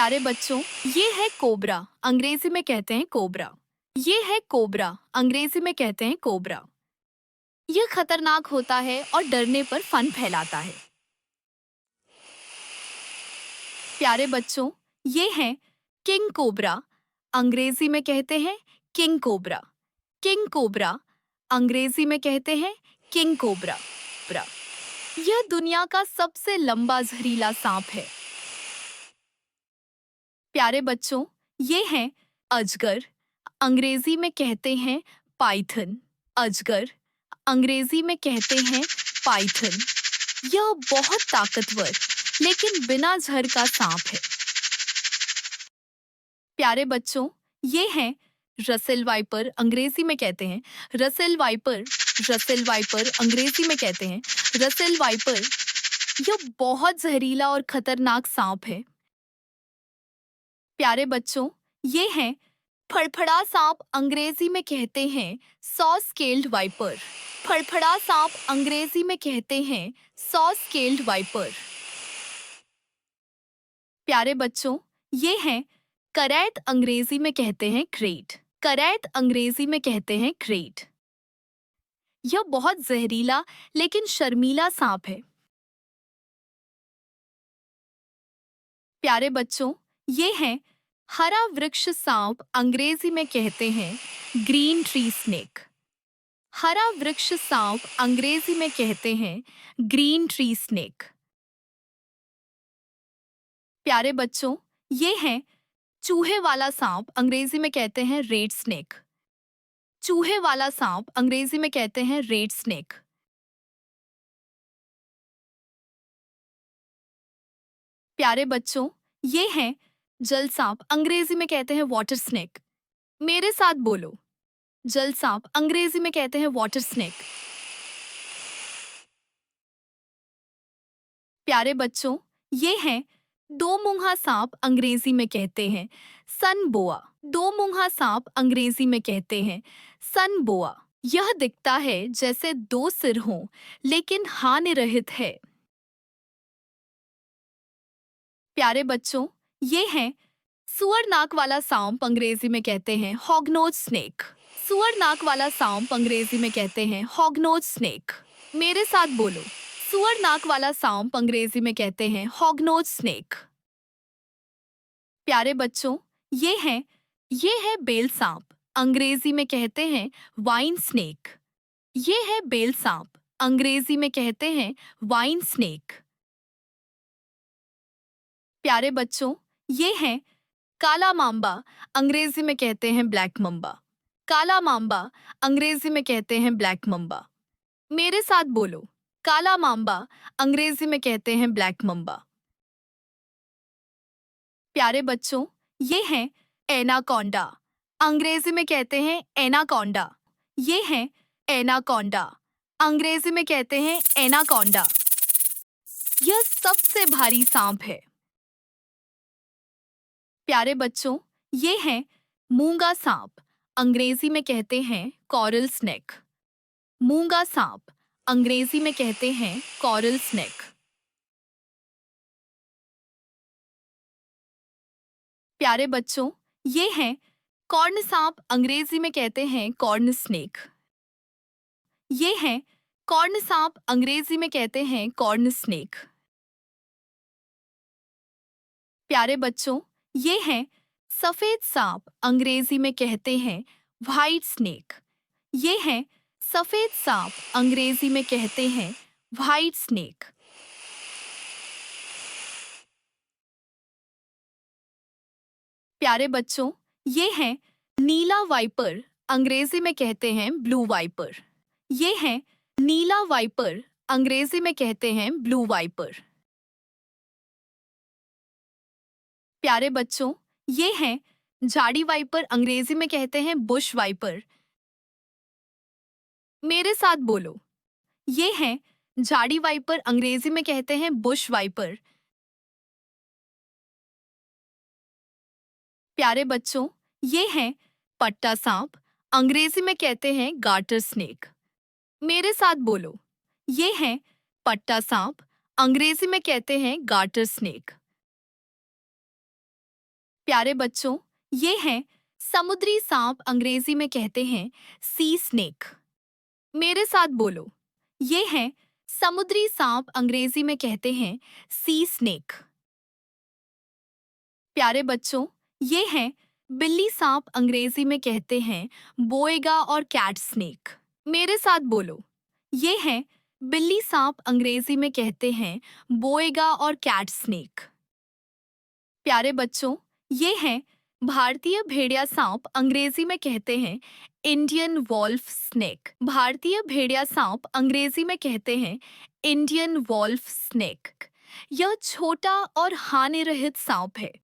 प्यारे बच्चों, ये है कोबरा, अंग्रेजी में कहते हैं कोबरा। ये है कोबरा, अंग्रेजी में कहते हैं कोबरा। यह खतरनाक होता है और डरने पर फन फैलाता है। प्यारे बच्चों, ये है किंग कोबरा, अंग्रेजी में कहते हैं किंग कोबरा। किंग कोबरा, अंग्रेजी में कहते हैं किंग कोबरा। यह दुनिया का सबसे लंबा जहरीला सांप है। प्यारे बच्चों, ये है अजगर, अंग्रेजी में कहते हैं पाइथन। अजगर, अंग्रेजी में कहते हैं पाइथन। यह बहुत ताकतवर लेकिन बिना जहर का सांप है। प्यारे बच्चों, ये है रसेल वाइपर, अंग्रेजी में कहते हैं रसेल वाइपर। रसेल वाइपर, अंग्रेजी में कहते हैं रसेल वाइपर। यह बहुत जहरीला और खतरनाक सांप है। प्यारे बच्चों, ये है फड़फड़ा सांप, अंग्रेजी में कहते हैं सॉ स्केल्ड वाइपर। फड़फड़ा सांप, अंग्रेजी में कहते हैं सॉ स्केल्ड वाइपर। प्यारे बच्चों, ये है करैत, अंग्रेजी में कहते हैं क्रेट। करैत, अंग्रेजी में कहते हैं क्रेट। यह बहुत जहरीला लेकिन शर्मीला सांप है। प्यारे बच्चों, ये है हरा वृक्ष सांप, अंग्रेजी में कहते हैं ग्रीन ट्री स्नेक। हरा वृक्ष सांप, अंग्रेजी में कहते हैं ग्रीन ट्री स्नेक। प्यारे बच्चों, ये है चूहे वाला सांप, अंग्रेजी में कहते हैं रेड स्नेक। चूहे वाला सांप, अंग्रेजी में कहते हैं रेड स्नेक। प्यारे बच्चों, ये है जल सांप, अंग्रेजी में कहते हैं वाटर स्नेक। मेरे साथ बोलो, जल सांप, अंग्रेजी में कहते हैं वाटर स्नेक। प्यारे बच्चों, ये है दो मुंहा सांप, अंग्रेजी में कहते हैं सन बोआ। दो मुंहा सांप, अंग्रेजी में कहते हैं सन बोआ। यह दिखता है जैसे दो सिर हों लेकिन हानि रहित है। प्यारे बच्चों, ये है सुअर नाक वाला सांप, अंग्रेजी में कहते हैं हॉगनोज स्नेक। सुअर नाक वाला सांप, अंग्रेजी में कहते हैं हॉगनोज स्नेक। मेरे साथ बोलो, सुअर नाक वाला सांप, अंग्रेजी में कहते हैं हॉगनोज स्नेक। प्यारे बच्चों, ये है बेल सांप, अंग्रेजी में कहते हैं वाइन स्नेक। ये है बेल सांप, अंग्रेजी में कहते हैं वाइन स्नेक। प्यारे बच्चों, ये है काला मांबा, अंग्रेजी में कहते हैं ब्लैक मम्बा। काला मांबा, अंग्रेजी में कहते हैं ब्लैक मम्बा। मेरे साथ बोलो, काला मांबा, अंग्रेजी में कहते हैं ब्लैक मम्बा। प्यारे बच्चों, ये है एनाकोंडा, अंग्रेजी में कहते हैं एनाकोंडा। ये है एनाकोंडा, अंग्रेजी में कहते हैं एनाकोंडा। यह सबसे भारी सांप है। प्यारे बच्चों, ये है मूंगा सांप, अंग्रेजी में कहते हैं कॉरल स्नेक। मूंगा सांप, अंग्रेजी में कहते हैं कॉरल स्नेक। प्यारे बच्चों, ये है कॉर्न सांप, अंग्रेजी में कहते हैं कॉर्न स्नेक। ये है कॉर्न सांप, अंग्रेजी में कहते हैं कॉर्न स्नेक। प्यारे बच्चों, ये है सफेद सांप, अंग्रेजी में कहते हैं व्हाइट स्नेक। ये है सफेद सांप, अंग्रेजी में कहते हैं व्हाइट स्नेक। प्यारे बच्चों, ये है नीला वाइपर, अंग्रेजी में कहते हैं ब्लू वाइपर। ये है नीला वाइपर, अंग्रेजी में कहते हैं ब्लू वाइपर। प्यारे बच्चों, ये है झाड़ी वाइपर, अंग्रेजी में कहते हैं बुश वाइपर। मेरे साथ बोलो, ये है झाड़ी वाइपर, अंग्रेजी में कहते हैं बुश वाइपर। प्यारे बच्चों, ये है पट्टा सांप, अंग्रेजी में कहते हैं गार्टर स्नेक। मेरे साथ बोलो, ये है पट्टा सांप, अंग्रेजी में कहते हैं गार्टर स्नेक। प्यारे बच्चों, ये हैं समुद्री सांप, अंग्रेजी में कहते हैं सी स्नेक। मेरे साथ बोलो, ये हैं समुद्री सांप, अंग्रेजी में कहते हैं सी स्नेक। प्यारे बच्चों, ये हैं बिल्ली सांप, अंग्रेजी में कहते हैं बोएगा और कैट स्नेक। मेरे साथ बोलो, ये हैं बिल्ली सांप, अंग्रेजी में कहते हैं बोएगा और कैट स्नेक। प्यारे बच्चों, ये हैं भारतीय भेड़िया सांप, अंग्रेजी में कहते हैं इंडियन वॉल्फ स्नेक। भारतीय भेड़िया सांप, अंग्रेजी में कहते हैं इंडियन वॉल्फ स्नेक। यह छोटा और हानि रहित सांप है।